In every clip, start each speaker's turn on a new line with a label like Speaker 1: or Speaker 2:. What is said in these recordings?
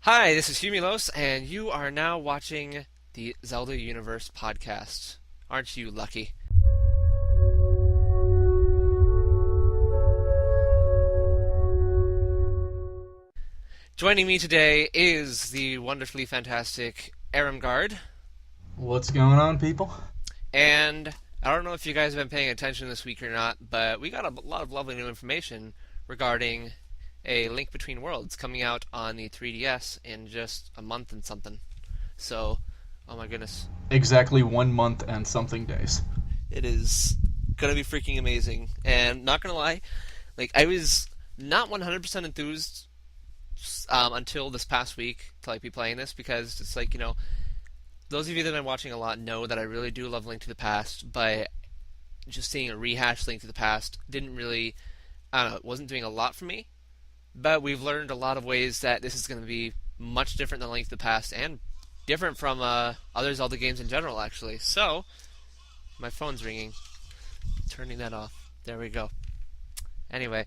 Speaker 1: Hi, this is Humilos, and you are now watching the Zelda Universe podcast. Aren't you lucky? Joining me today is the wonderfully fantastic Aramgard,
Speaker 2: What's going on, people?
Speaker 1: and I don't know if you guys have been paying attention this week or not, but we got a lot of lovely new information regarding a Link Between Worlds coming out on the 3DS in just a month and something. So, oh my goodness,
Speaker 2: Exactly 1 month and something days.
Speaker 1: it is gonna be freaking amazing. And not gonna lie, like I was not 100% enthused until this past week to like be playing this because it's like those of you that have been watching a lot know that I really do love Link to the Past, but just seeing a rehash Link to the Past didn't really, I don't know, it wasn't doing a lot for me. But we've learned a lot of ways that this is going to be much different than Link to the Past and different from other Zelda games in general, actually. So, my phone's ringing. Turning that off. There we go. Anyway,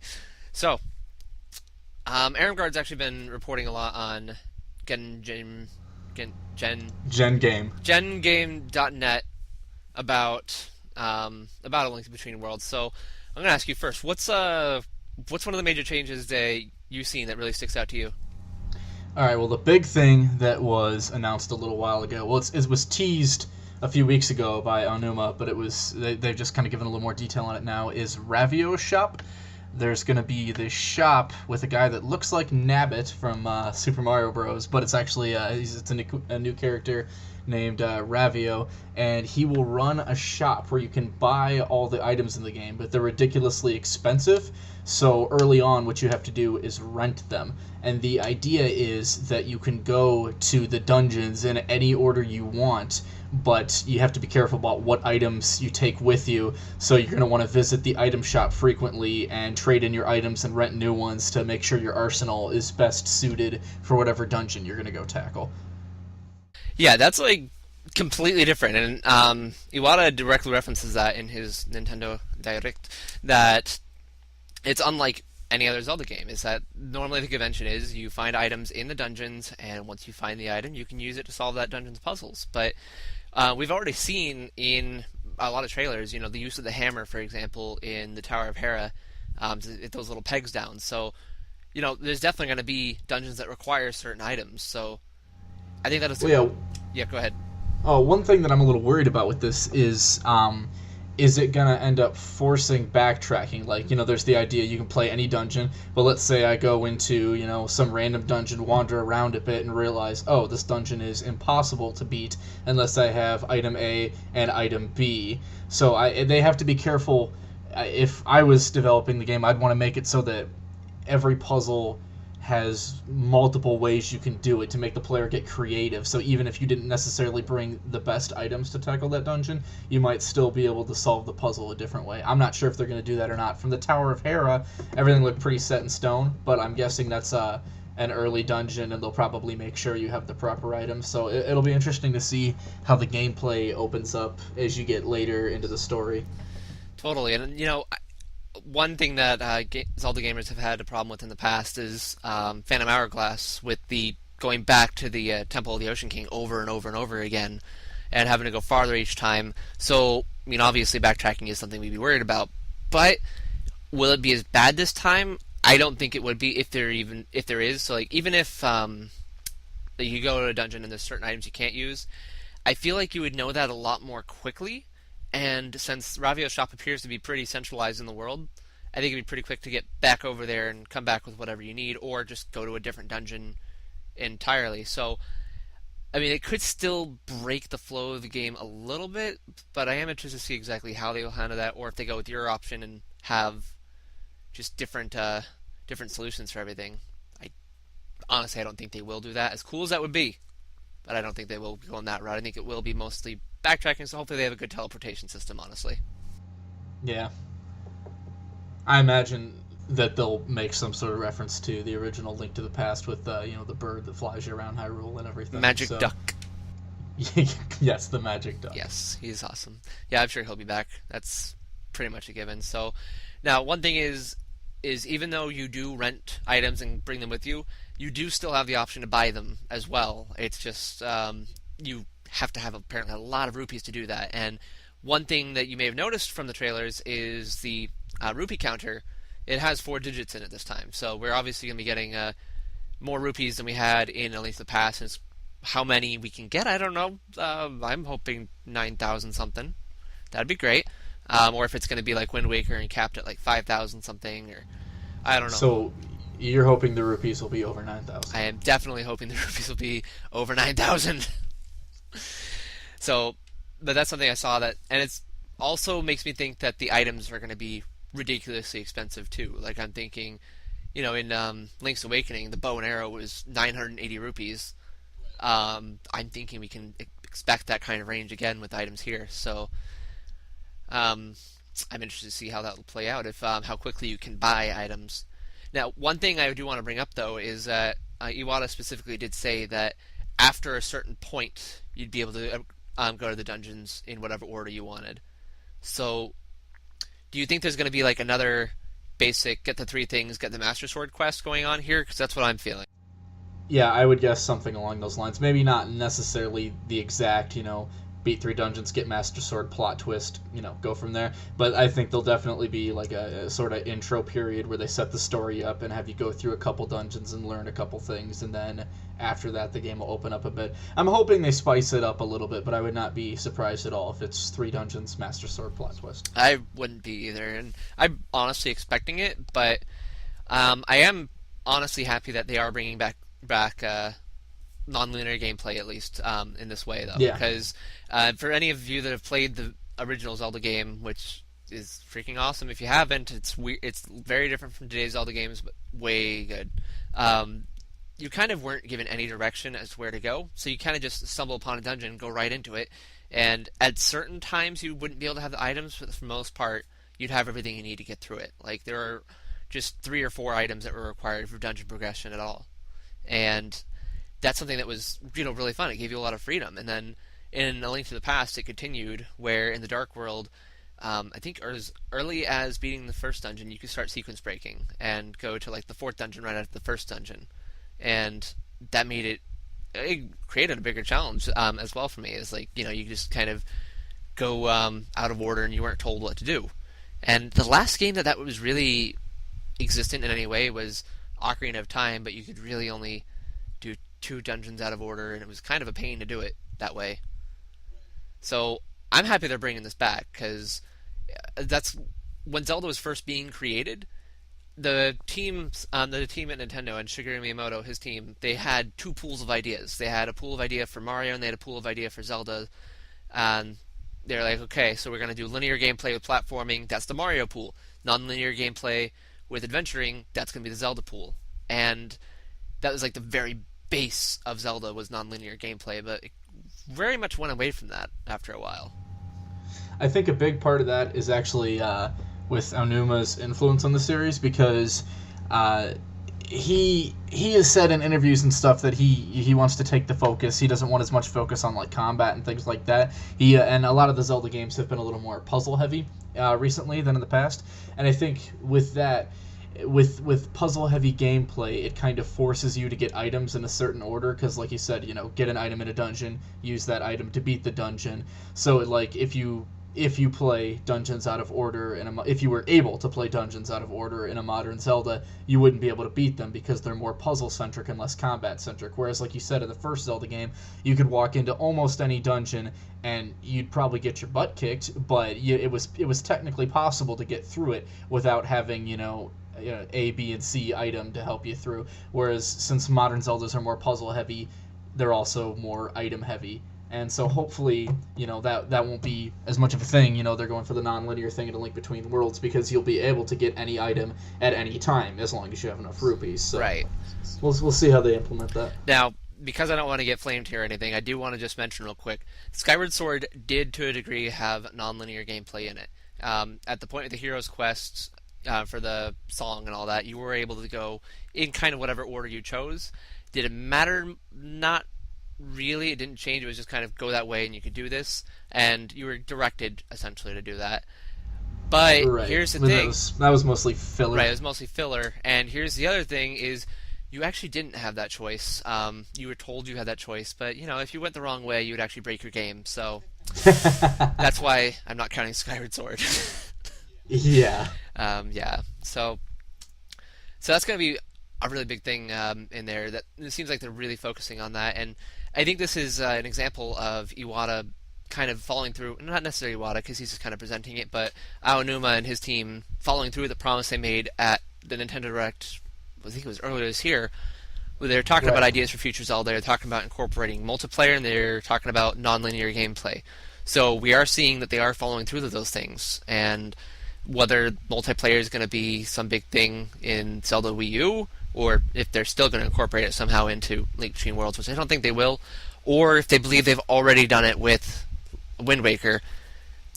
Speaker 1: so Aaron Guard's actually been reporting a lot on Gen Gen Gen Gen
Speaker 2: Gen game.
Speaker 1: GenGame.net about a Link Between Worlds. So I'm gonna ask you first. What's one of the major changes that you've seen that really sticks out to you?
Speaker 2: All right. Well, the big thing that was announced a little while ago. Well, it was teased a few weeks ago by Onuma, but they've just kind of given a little more detail on it now. Is Ravio shop? There's going to be this shop with a guy that looks like Nabbit from Super Mario Bros., but it's actually it's a new character named Ravio, and he will run a shop where you can buy all the items in the game, but they're ridiculously expensive. So early on, what you have to do is rent them, and the idea is that you can go to the dungeons in any order you want, but you have to be careful about what items you take with you. So you're going to want to visit the item shop frequently and trade in your items and rent new ones to make sure your arsenal is best suited for whatever dungeon you're going to go tackle.
Speaker 1: Yeah, that's like completely different, and Iwata directly references that in his Nintendo Direct. That it's unlike any other Zelda game. Is that normally the convention is you find items in the dungeons, and once you find the item, you can use it to solve that dungeon's puzzles. But we've already seen in a lot of trailers, the use of the hammer, for example, in the Tower of Hera, to hit those little pegs down. So, there's definitely going to be dungeons that require certain items. So, I think that is.
Speaker 2: Well, yeah.
Speaker 1: Yeah, go ahead.
Speaker 2: Oh, one thing that I'm a little worried about with this is it gonna end up forcing backtracking? Like, there's the idea you can play any dungeon, but let's say I go into, some random dungeon, wander around a bit, and realize, oh, this dungeon is impossible to beat unless I have item A and item B. So they have to be careful. If I was developing the game, I'd want to make it so that every puzzle has multiple ways you can do it to make the player get creative. So even if you didn't necessarily bring the best items to tackle that dungeon, you might still be able to solve the puzzle a different way. I'm not sure if they're going to do that or not. From the Tower of Hera, everything looked pretty set in stone, but I'm guessing that's an early dungeon, and they'll probably make sure you have the proper items. So it'll be interesting to see how the gameplay opens up as you get later into the story.
Speaker 1: Totally, and one thing that Zelda gamers have had a problem with in the past is Phantom Hourglass, with the going back to the Temple of the Ocean King over and over and over again, and having to go farther each time. So, obviously backtracking is something we'd be worried about. But will it be as bad this time? I don't think it would be if there is. So, like, even if you go to a dungeon and there's certain items you can't use, I feel like you would know that a lot more quickly. And since Ravio's shop appears to be pretty centralized in the world, I think it'd be pretty quick to get back over there and come back with whatever you need, or just go to a different dungeon entirely. So, I mean, it could still break the flow of the game a little bit, but I am interested to see exactly how they will handle that, or if they go with your option and have just different solutions for everything. I honestly, I don't think they will do that. As cool as that would be, but I don't think they will go on that route. I think it will be mostly backtracking, so hopefully they have a good teleportation system, honestly.
Speaker 2: Yeah. I imagine that they'll make some sort of reference to the original Link to the Past with the bird that flies you around Hyrule and everything.
Speaker 1: Magic
Speaker 2: So
Speaker 1: Duck.
Speaker 2: yes, the magic duck.
Speaker 1: Yes, he's awesome. Yeah, I'm sure he'll be back. That's pretty much a given. So, now one thing is even though you do rent items and bring them with you, you do still have the option to buy them as well. It's just you have to have apparently a lot of rupees to do that. And one thing that you may have noticed from the trailers is the rupee counter. It has 4 digits in it this time, so we're obviously going to be getting more rupees than we had in at least the past. And how many we can get, I don't know. I'm hoping 9,000 something. That'd be great. Or if it's going to be like Wind Waker and capped at like 5,000 something, or I don't know.
Speaker 2: So you're hoping the rupees will be over 9,000.
Speaker 1: I am definitely hoping the rupees will be over 9,000. So, but that's something I saw that, and it's also makes me think that the items are going to be ridiculously expensive too. Like I'm thinking, in Link's Awakening, the bow and arrow was 980 rupees. I'm thinking we can expect that kind of range again with items here. So, I'm interested to see how that will play out. If how quickly you can buy items. Now, one thing I do want to bring up though is that Iwata specifically did say that after a certain point, you'd be able to go to the dungeons in whatever order you wanted. So, do you think there's going to be like another basic get the 3 things, get the Master Sword quest going on here? Because that's what I'm feeling.
Speaker 2: Yeah, I would guess something along those lines. Maybe not necessarily the exact, beat 3 dungeons, get Master Sword plot twist, go from there. But I think there'll definitely be like a sort of intro period where they set the story up and have you go through a couple dungeons and learn a couple things, and then after that the game will open up a bit. I'm hoping they spice it up a little bit, but I would not be surprised at all if it's 3 dungeons, Master Sword plot twist.
Speaker 1: I wouldn't be either, and I'm honestly expecting it, but I am honestly happy that they are bringing back non-linear gameplay at least in this way though,
Speaker 2: Yeah.
Speaker 1: because for any of you that have played the original Zelda game, which is freaking awesome, if you haven't, it's weird. It's very different from today's Zelda games, but way good. You kind of weren't given any direction as to where to go, so you kind of just stumble upon a dungeon and go right into it. And at certain times, you wouldn't be able to have the items, but for the most part, you'd have everything you need to get through it. Like there are just 3 or 4 items that were required for dungeon progression at all, and that's something that was really fun. It gave you a lot of freedom. And then in A Link to the Past, it continued where in the Dark World, I think as early as beating the first dungeon, you could start sequence breaking and go to like the 4th dungeon right after the first dungeon, and that made it created a bigger challenge as well for me. Is like you just kind of go out of order and you weren't told what to do. And the last game that was really existent in any way was Ocarina of Time, but you could really only do 2 dungeons out of order, and it was kind of a pain to do it that way. So I'm happy they're bringing this back because that's when Zelda was first being created. The team at Nintendo and Shigeru Miyamoto, his team, they had 2 pools of ideas. They had a pool of idea for Mario, and they had a pool of idea for Zelda. And they're like, okay, so we're going to do linear gameplay with platforming. That's the Mario pool. Non-linear gameplay with adventuring. That's going to be the Zelda pool. And that was like the very base of Zelda was non-linear gameplay, but it very much went away from that after a while.
Speaker 2: I think a big part of that is actually with Aonuma's influence on the series, because he has said in interviews and stuff that he wants to take the focus. He doesn't want as much focus on like combat and things like that. He and a lot of the Zelda games have been a little more puzzle heavy recently than in the past, and I think with that. With puzzle heavy gameplay, it kind of forces you to get items in a certain order, because like you said, get an item in a dungeon, use that item to beat the dungeon. So like if you play dungeons out of order, and if you were able to play dungeons out of order in a modern Zelda, you wouldn't be able to beat them because they're more puzzle centric and less combat centric. Whereas like you said in the first Zelda game, you could walk into almost any dungeon and you'd probably get your butt kicked, but it was technically possible to get through it without having A, B, and C item to help you through. Whereas since modern Zeldas are more puzzle heavy, they're also more item heavy. And so hopefully, that won't be as much of a thing. They're going for the non-linear thing in A Link Between Worlds, because you'll be able to get any item at any time as long as you have enough rupees. So
Speaker 1: Right.
Speaker 2: we'll see how they implement that.
Speaker 1: Now, because I don't want to get flamed here or anything, I do want to just mention real quick, Skyward Sword did to a degree have non-linear gameplay in it. At the point of the hero's quests, for the song and all that, you were able to go in kind of whatever order you chose. Did it matter? Not really. It didn't change. It was just kind of go that way and you could do this, and you were directed essentially to do that. But
Speaker 2: Right.
Speaker 1: here's the
Speaker 2: But
Speaker 1: thing.
Speaker 2: that was mostly filler.
Speaker 1: Right, it was mostly filler. And here's the other thing is you actually didn't have that choice. You were told you had that choice, but if you went the wrong way, you would actually break your game. So that's why I'm not counting Skyward Sword.
Speaker 2: Yeah.
Speaker 1: Yeah. So that's going to be a really big thing in there. That it seems like they're really focusing on that, and I think this is an example of Iwata kind of following through. Not necessarily Iwata because he's just kind of presenting it, but Aonuma and his team following through with the promise they made at the Nintendo Direct. I think it was earlier this year, where they're talking about
Speaker 2: Right.
Speaker 1: ideas for future Zelda. They're talking about incorporating multiplayer, and they're talking about nonlinear gameplay. So we are seeing that they are following through with those things, and whether multiplayer is going to be some big thing in Zelda Wii U, or if they're still going to incorporate it somehow into Link Between Worlds, which I don't think they will, or if they believe they've already done it with Wind Waker,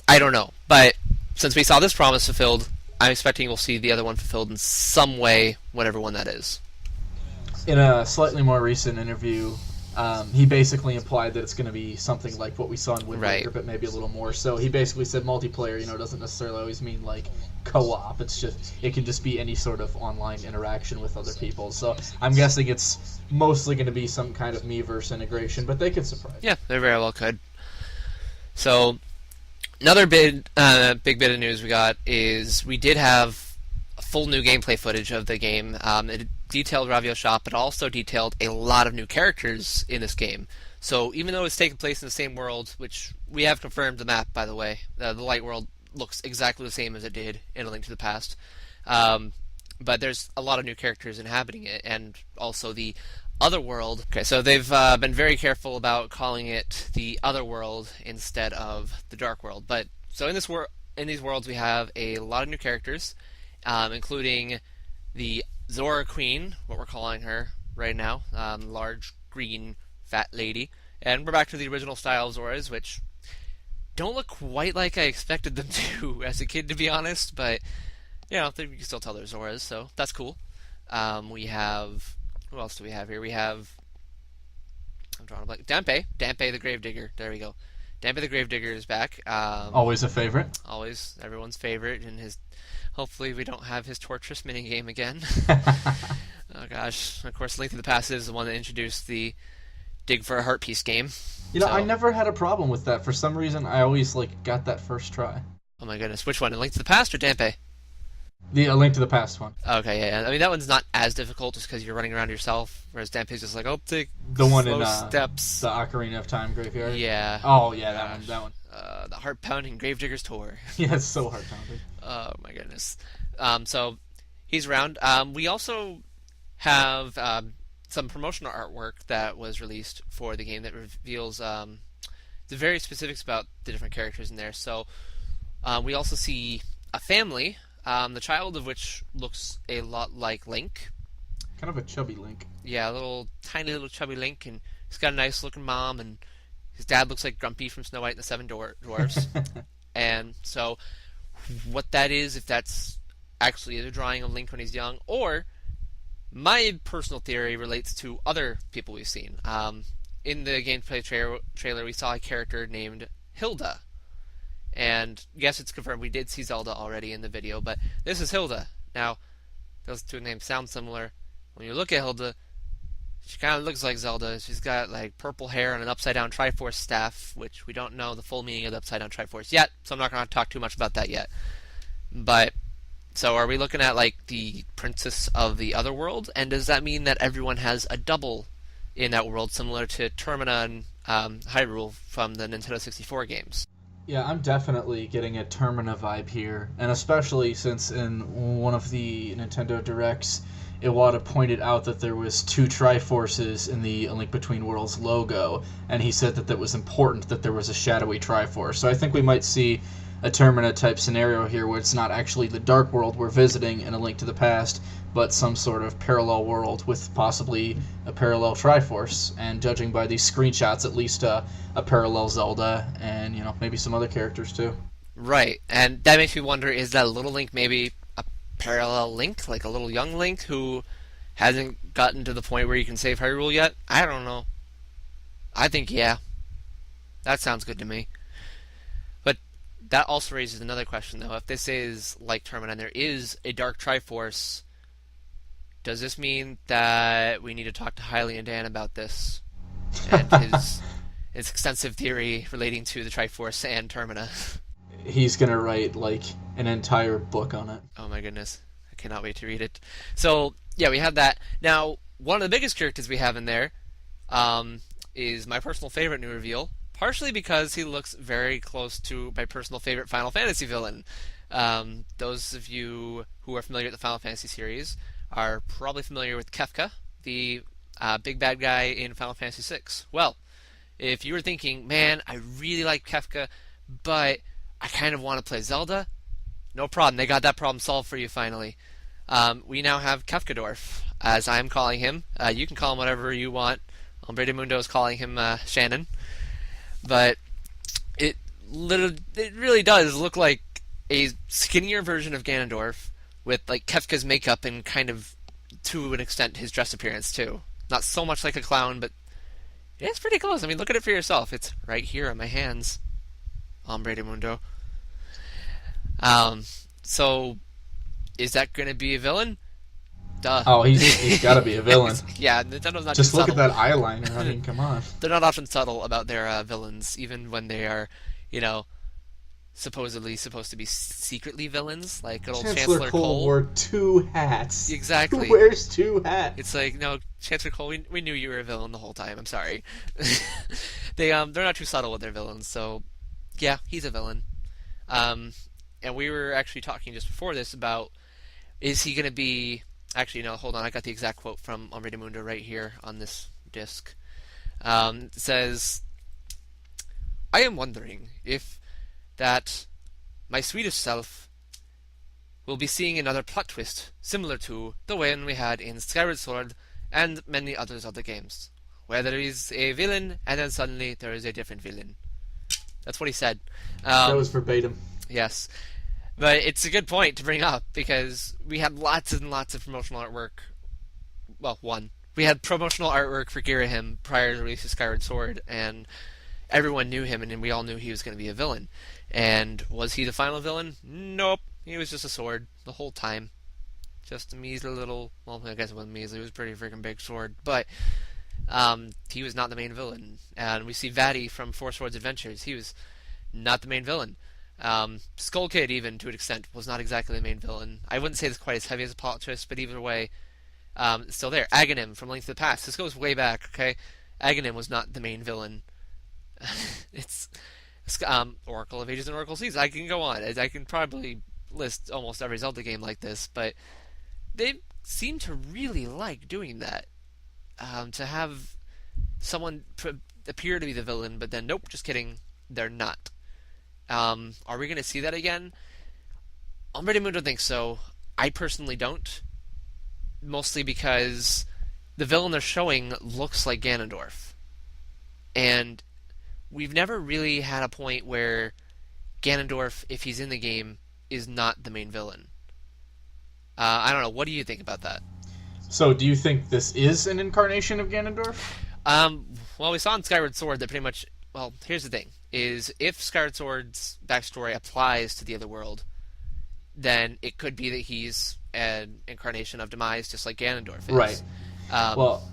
Speaker 1: I don't know. But since we saw this promise fulfilled, I'm expecting we'll see the other one fulfilled in some way, whatever one that is.
Speaker 2: In a slightly more recent interview, he basically implied that it's going to be something like what we saw in Wind
Speaker 1: Right.
Speaker 2: Waker, but maybe a little more. So he basically said multiplayer, doesn't necessarily always mean like co-op. It can just be any sort of online interaction with other people. So I'm guessing it's mostly going to be some kind of Miiverse integration, but they could surprise.
Speaker 1: Yeah, they very well could. So another big bit of news we got is we did have full new gameplay footage of the game. It detailed Ravio shop, but also detailed a lot of new characters in this game. So even though it's taking place in the same world, which we have confirmed the map, by the way, the light world looks exactly the same as it did in A Link to the Past. But there's a lot of new characters inhabiting it, and also the other world. Okay, so they've been very careful about calling it the other world instead of the dark world. But so in these worlds, we have a lot of new characters, including the Zora Queen, what we're calling her right now, large green fat lady, and we're back to the original style of Zoras, which don't look quite like I expected them to as a kid, to be honest. But you can still tell they're Zoras, so that's cool. We have who else do we have here? We have I'm drawing a blank. Dampe the Gravedigger. There we go. Dampe the Gravedigger is back.
Speaker 2: Always a favorite.
Speaker 1: Always everyone's favorite, and his. Hopefully, we don't have his torturous minigame again. Oh gosh! Of course, Link to the Past is the one that introduced the dig for a heart piece game.
Speaker 2: I never had a problem with that. For some reason, I always got that first try.
Speaker 1: Oh my goodness, which one? Link to the Past or Dampe?
Speaker 2: The A Link to the Past one.
Speaker 1: Okay, yeah. I mean, that one's not as difficult just because you're running around yourself, whereas Dampe's just like, oh, take
Speaker 2: The one
Speaker 1: slow
Speaker 2: in
Speaker 1: steps.
Speaker 2: the Ocarina of Time graveyard.
Speaker 1: Yeah.
Speaker 2: Oh yeah,
Speaker 1: Gosh.
Speaker 2: that one.
Speaker 1: The heart pounding Gravedigger's Tour.
Speaker 2: Yeah, it's so hard pounding.
Speaker 1: Oh my goodness. So he's around. We also have some promotional artwork that was released for the game that reveals the very specifics about the different characters in there. So we also see a family, the child of which looks a lot like Link.
Speaker 2: Kind of a chubby Link.
Speaker 1: Yeah, a tiny little chubby Link, and he's got a nice looking mom, and his dad looks like Grumpy from Snow White and the Seven Dwarfs. And so what that is, if that's actually either drawing of Link when he's young, or my personal theory relates to other people we've seen. In the gameplay trailer, we saw a character named Hilda. And yes, it's confirmed we did see Zelda already in the video, but this is Hilda. Now, those two names sound similar. When you look at Hilda, she kind of looks like Zelda. She's got purple hair and an upside down Triforce staff, which we don't know the full meaning of the upside down Triforce yet, so I'm not going to talk too much about that yet. But so are we looking at the princess of the other world? And does that mean that everyone has a double in that world, similar to Termina and Hyrule from the Nintendo 64 games?
Speaker 2: Yeah, I'm definitely getting a Termina vibe here, and especially since in one of the Nintendo Directs, Iwata pointed out that there was two Triforces in the A Link Between Worlds logo, and he said that was important that there was a shadowy Triforce. So I think we might see a Termina type scenario here where it's not actually the Dark World we're visiting in A Link to the Past, but some sort of parallel world with possibly a parallel Triforce, and judging by these screenshots, at least a parallel Zelda, and maybe some other characters too.
Speaker 1: Right, and that makes me wonder, is that little Link maybe a parallel Link, like a little young Link who hasn't gotten to the point where he can save Hyrule yet? I don't know. I think, yeah. That sounds good to me. But that also raises another question, though. If this is like Termina and there is a Dark Triforce, does this mean that we need to talk to Hiley and Dan about this and his extensive theory relating to the Triforce and Termina?
Speaker 2: He's gonna write like an entire book on it.
Speaker 1: Oh my goodness, I cannot wait to read it. So yeah, we have that. Now, one of the biggest characters we have in there is my personal favorite new reveal, partially because he looks very close to my personal favorite Final Fantasy villain. Those of you who are familiar with the Final Fantasy series are probably familiar with Kefka, the big bad guy in Final Fantasy VI. Well, if you were thinking, man, I really like Kefka, but I kind of want to play Zelda, no problem. They got that problem solved for you finally. We now have Kefkadorf, as I'm calling him. You can call him whatever you want. Hombre de Mundo is calling him Shannon. But it really does look like a skinnier version of Ganondorf with like Kefka's makeup and kind of, to an extent, his dress appearance too. Not so much like a clown, but it's pretty close. I mean, look at it for yourself. It's right here on my hands. Hombre de Mundo. So is that going to be a villain? Duh.
Speaker 2: Oh, he's got to be a villain.
Speaker 1: Yeah, Nintendo's not
Speaker 2: Just
Speaker 1: too
Speaker 2: look
Speaker 1: subtle.
Speaker 2: at that eyeliner. I mean, come on.
Speaker 1: They're not often subtle about their villains, even when they are, you know, supposedly supposed to be secretly villains, like good old Chancellor Cole.
Speaker 2: wore two hats.
Speaker 1: Exactly.
Speaker 2: Who wears two hats?
Speaker 1: It's like, no, Chancellor Cole, we knew you were a villain the whole time. I'm sorry. They're not too subtle with their villains, so yeah, he's a villain. And we were actually talking just before this about, is he going to be... Actually, no, hold on. I got the exact quote from Hombre de Mundo right here on this disc. It says, I am wondering if that my Swedish self will be seeing another plot twist similar to the one we had in Skyward Sword and many others of the games, where there is a villain and then suddenly there is a different villain. That's what he said.
Speaker 2: That was verbatim.
Speaker 1: Yes. But it's a good point to bring up because we had lots and lots of promotional artwork. Well, one. We had promotional artwork for Girahim prior to the release of Skyward Sword, and everyone knew him, and we all knew he was going to be a villain. And was he the final villain? Nope. He was just a sword the whole time. Just a measly little... Well, I guess it wasn't measly. It was a pretty freaking big sword. But he was not the main villain. And we see Vaddie from Four Swords Adventures. He was not the main villain. Skull Kid, even to an extent, was not exactly the main villain. I wouldn't say it's quite as heavy as a plot twist, but either way, it's still there. Aghanim from Link to the Past. This goes way back, okay? Aghanim was not the main villain. it's Oracle of Ages and Oracle Seas. I can go on. I can probably list almost every Zelda game like this, but they seem to really like doing that. To have someone appear to be the villain, but then, nope, just kidding, they're not. Are we going to see that again? Hombre de Mundo thinks so. I personally don't. Mostly because the villain they're showing looks like Ganondorf. And we've never really had a point where Ganondorf, if he's in the game, is not the main villain. I don't know. What do you think about that?
Speaker 2: So, do you think this is an incarnation of Ganondorf?
Speaker 1: Well, we saw in Skyward Sword that pretty much... Well, here's the thing. Is if Skyward Sword's backstory applies to the other world, then it could be that he's an incarnation of Demise, just like Ganondorf is.
Speaker 2: Right.
Speaker 1: Well,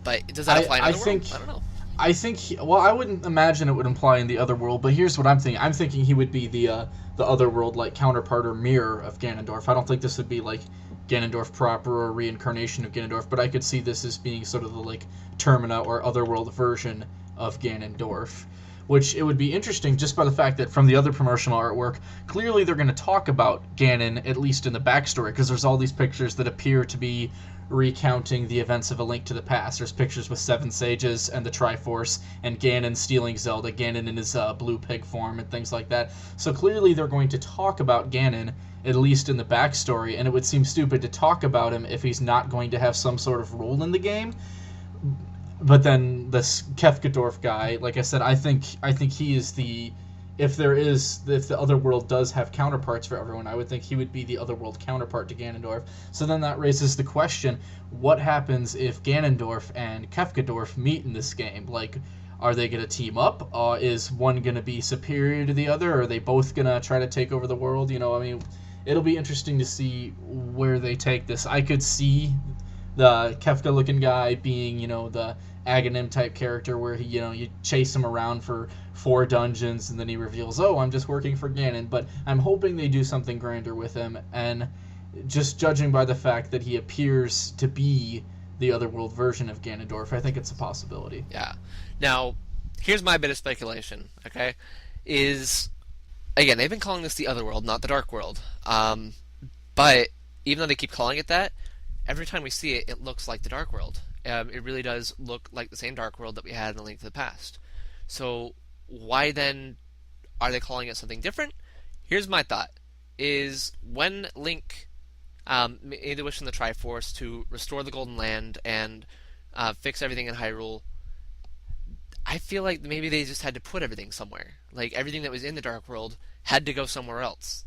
Speaker 1: but does that apply in the other world? I don't know.
Speaker 2: I think, well, I wouldn't imagine it would imply in the other world, but here's what I'm thinking. I'm thinking he would be the other world like counterpart or mirror of Ganondorf. I don't think this would be like Ganondorf proper or a reincarnation of Ganondorf, but I could see this as being sort of the like Termina or otherworld version of Ganondorf. Which it would be interesting just by the fact that from the other promotional artwork, clearly they're going to talk about Ganon, at least in the backstory, because there's all these pictures that appear to be recounting the events of A Link to the Past. There's pictures with Seven Sages and the Triforce, and Ganon stealing Zelda, Ganon in his blue pig form, and things like that. So clearly they're going to talk about Ganon, at least in the backstory, and it would seem stupid to talk about him if he's not going to have some sort of role in the game. But then this Kefkadorf guy, like I said, I think he is the... If the other world does have counterparts for everyone, I would think he would be the other world counterpart to Ganondorf. So then that raises the question, what happens if Ganondorf and Kefkadorf meet in this game? Like, are they going to team up? Is one going to be superior to the other? Or are they both going to try to take over the world? You know, I mean, it'll be interesting to see where they take this. I could see the Kefka looking guy being, the Aghanim type character where he, you chase him around for 4 dungeons and then he reveals, oh, I'm just working for Ganon. But I'm hoping they do something grander with him, and just judging by the fact that he appears to be the Otherworld version of Ganondorf, I think it's a possibility.
Speaker 1: Yeah. Now, here's my bit of speculation, okay? Is, again, they've been calling this the Otherworld, not the Dark World. But even though they keep calling it that, every time we see it, it looks like the Dark World. It really does look like the same Dark World that we had in A Link to the Past. So why then are they calling it something different? Here's my thought: is when Link made the wish in the Triforce to restore the Golden Land and fix everything in Hyrule, I feel like maybe they just had to put everything somewhere. Like everything that was in the Dark World had to go somewhere else.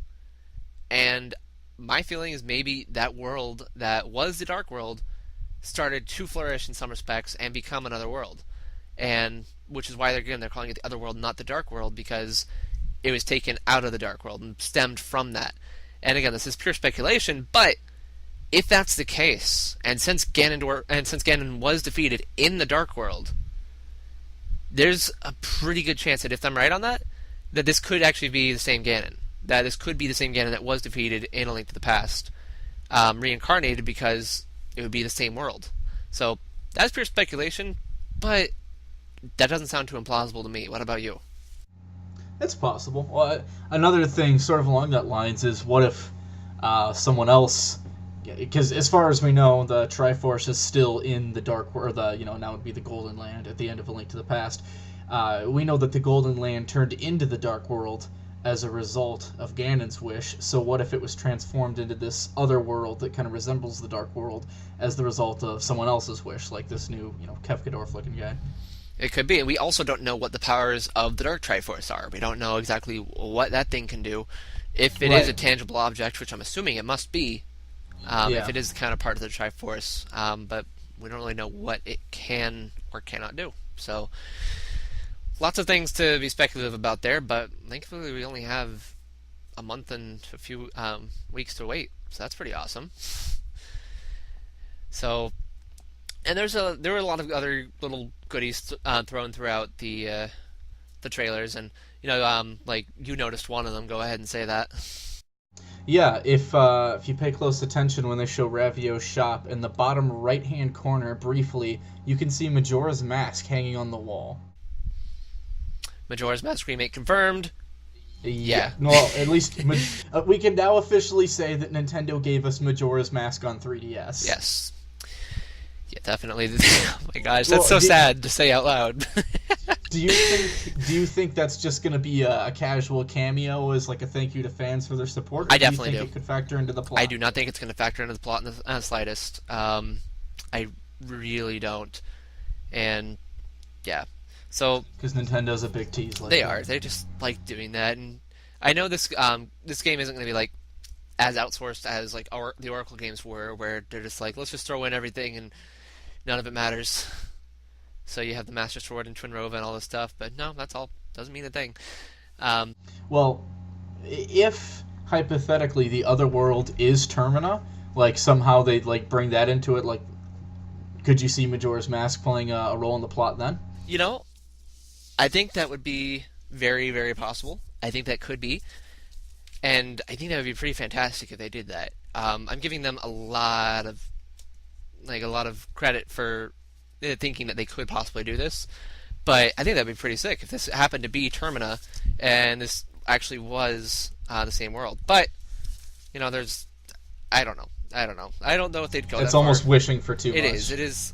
Speaker 1: And my feeling is maybe that world that was the Dark World started to flourish in some respects and become another world. And which is why they're calling it the Other World, not the Dark World, because it was taken out of the Dark World and stemmed from that. And again, this is pure speculation, but if that's the case, and since Ganon was defeated in the Dark World, there's a pretty good chance that if I'm right on that, that this could actually be the same Ganon. That this could be the same Ganon that was defeated in A Link to the Past, reincarnated, because it would be the same world. So that's pure speculation, but that doesn't sound too implausible to me. What about you?
Speaker 2: It's possible. Well, another thing sort of along that lines is, what if someone else, because as far as we know, the Triforce is still in the Dark World, now it would be the Golden Land at the end of A Link to the Past. We know that the Golden Land turned into the Dark World as a result of Ganon's wish, so what if it was transformed into this other world that kind of resembles the Dark World as the result of someone else's wish, like this new, Kefkadorf-looking guy?
Speaker 1: It could be, and we also don't know what the powers of the Dark Triforce are. We don't know exactly what that thing can do. If it is a tangible object, which I'm assuming it must be, if it is the counterpart of the Triforce, but we don't really know what it can or cannot do. So, lots of things to be speculative about there, but thankfully we only have a month and a few weeks to wait, so that's pretty awesome. So, and there were a lot of other little goodies thrown throughout the trailers, and like you noticed one of them. Go ahead and say that.
Speaker 2: Yeah, if you pay close attention when they show Ravio's shop, in the bottom right-hand corner, briefly, you can see Majora's Mask hanging on the wall.
Speaker 1: Majora's Mask remake confirmed. Yeah.
Speaker 2: Well, at least we can now officially say that Nintendo gave us Majora's Mask on 3DS.
Speaker 1: Yes. Yeah, definitely. Oh my gosh, that's so sad to say out loud.
Speaker 2: Do you think that's just going to be a casual cameo as like a thank you to fans for their support? Or
Speaker 1: I definitely
Speaker 2: do. You think it could factor into the plot?
Speaker 1: I do not think it's going to factor into the plot in the slightest. I really don't. And yeah, so
Speaker 2: because Nintendo's a big tease.
Speaker 1: They are. They just like doing that, and I know this game isn't going to be like as outsourced as like the Oracle games were, where they're just like, let's just throw in everything and none of it matters. So you have the Master Sword and Twin Rova and all this stuff, but no, that's all. Doesn't mean a thing.
Speaker 2: Well, if hypothetically the other world is Termina, like somehow they'd like bring that into it, like could you see Majora's Mask playing a role in the plot then?
Speaker 1: I think that would be very, very possible. I think that could be, and I think that would be pretty fantastic if they did that. I'm giving them a lot of credit for thinking that they could possibly do this, but I think that'd be pretty sick if this happened to be Termina and this actually was the same world. But I don't know. I don't know if they'd go.
Speaker 2: It's
Speaker 1: that
Speaker 2: almost
Speaker 1: far.
Speaker 2: Wishing for too much.
Speaker 1: It is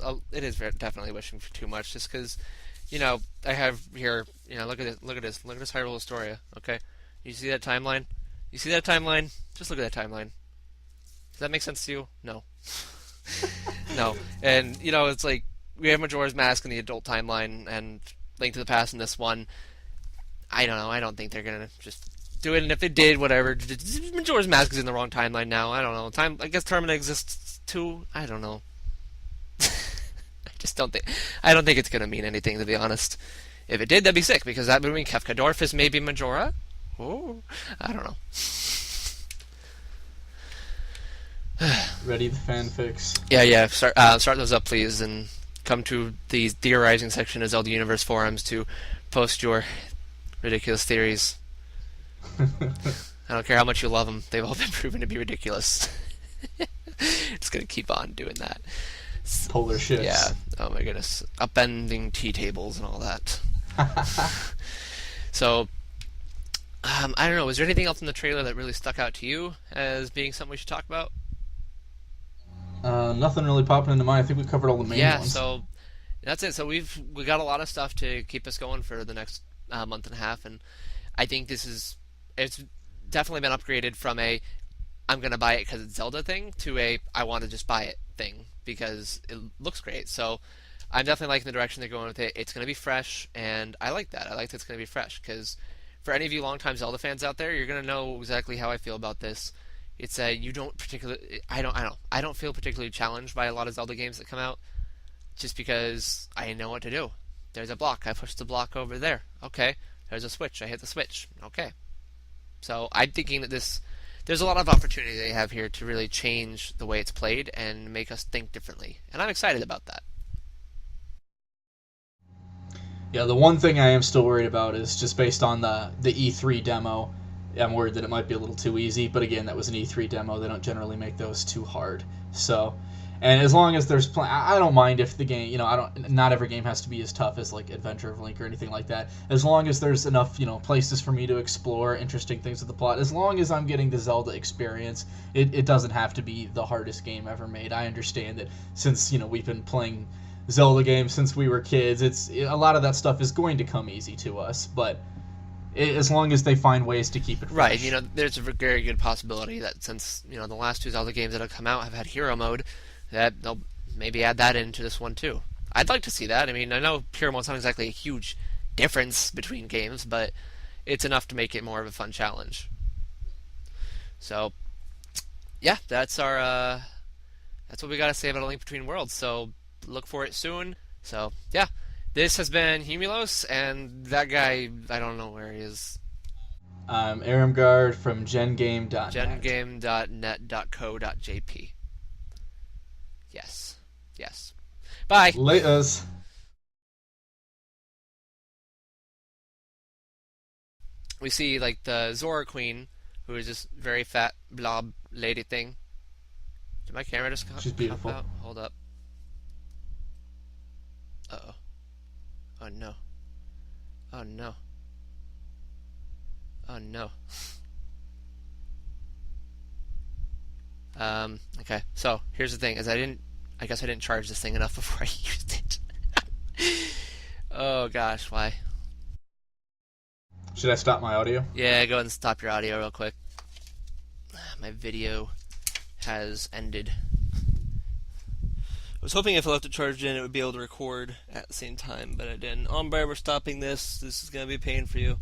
Speaker 1: definitely wishing for too much. Just because, I have here. Look at this Hyrule Historia. Okay, you see that timeline? Just look at that timeline. Does that make sense to you? No. No. And it's like we have Majora's Mask in the adult timeline and Link to the Past in this one. I don't know. I don't think they're gonna just do it. And if they did, whatever. Majora's Mask is in the wrong timeline now. I don't know. I guess Termina exists too. I don't know. I don't think it's gonna mean anything, to be honest. If it did, that'd be sick, because that would mean Kefkadorf is maybe Majora. Oh, I don't know.
Speaker 2: Ready the fanfics.
Speaker 1: Yeah, yeah. Start those up, please, and come to the theorizing section of Zelda Universe forums to post your ridiculous theories. I don't care how much you love them; they've all been proven to be ridiculous. Just gonna keep on doing that.
Speaker 2: Polar
Speaker 1: Yeah.
Speaker 2: shifts.
Speaker 1: Oh my goodness. Upending tea tables and all that. So, I don't know. Was there anything else in the trailer that really stuck out to you as being something we should talk about?
Speaker 2: Nothing really popping into mind. I think we covered all the main
Speaker 1: Yeah.
Speaker 2: ones.
Speaker 1: So that's it. So we got a lot of stuff to keep us going for the next month and a half, and I think it's definitely been upgraded from a I'm gonna buy it because it's Zelda thing to a I want to just buy it thing because it looks great. So I'm definitely liking the direction they're going with it. It's gonna be fresh, and I like that. I like that it's gonna be fresh because for any of you longtime Zelda fans out there, you're gonna know exactly how I feel about this. It's a you don't particularly I don't feel particularly challenged by a lot of Zelda games that come out just because I know what to do. There's a block. I push the block over there. Okay. There's a switch. I hit the switch. Okay. So I'm thinking that there's a lot of opportunity they have here to really change the way it's played and make us think differently. And I'm excited about that.
Speaker 2: Yeah, the one thing I am still worried about is just based on the E3 demo. I'm worried that it might be a little too easy, but again, that was an E3 demo. They don't generally make those too hard. So, and as long as there's I don't mind if the game, I don't. Not every game has to be as tough as like Adventure of Link or anything like that. As long as there's enough, places for me to explore, interesting things with the plot. As long as I'm getting the Zelda experience, it doesn't have to be the hardest game ever made. I understand that since we've been playing Zelda games since we were kids, a lot of that stuff is going to come easy to us, but as long as they find ways to keep it
Speaker 1: Right,
Speaker 2: fresh.
Speaker 1: there's a very good possibility that since, the last two Zelda games that have come out have had hero mode, that they'll maybe add that into this one too. I'd like to see that. I mean, I know hero mode's not exactly a huge difference between games, but it's enough to make it more of a fun challenge. So, yeah, that's what we got to say about A Link Between Worlds. So, look for it soon. So, yeah, this has been Humulos, and that guy, I don't know where he is.
Speaker 2: Aramgard from gengame.net.
Speaker 1: gengame.net.co.jp. Yes. Yes. Bye.
Speaker 2: Laters.
Speaker 1: We see like the Zora Queen, who is this very fat blob lady thing. Did my camera just
Speaker 2: She's
Speaker 1: pop
Speaker 2: beautiful.
Speaker 1: out? Hold up. Uh oh. Oh no. Oh no. Oh no. Okay. So here's the thing: is I guess I didn't charge this thing enough before I used it. Oh gosh, why?
Speaker 2: Should I stop my audio?
Speaker 1: Yeah, go ahead and stop your audio real quick. My video has ended. I was hoping if I left it charged in, it would be able to record at the same time, but I didn't. Ombre, we're stopping this. This is gonna be a pain for you.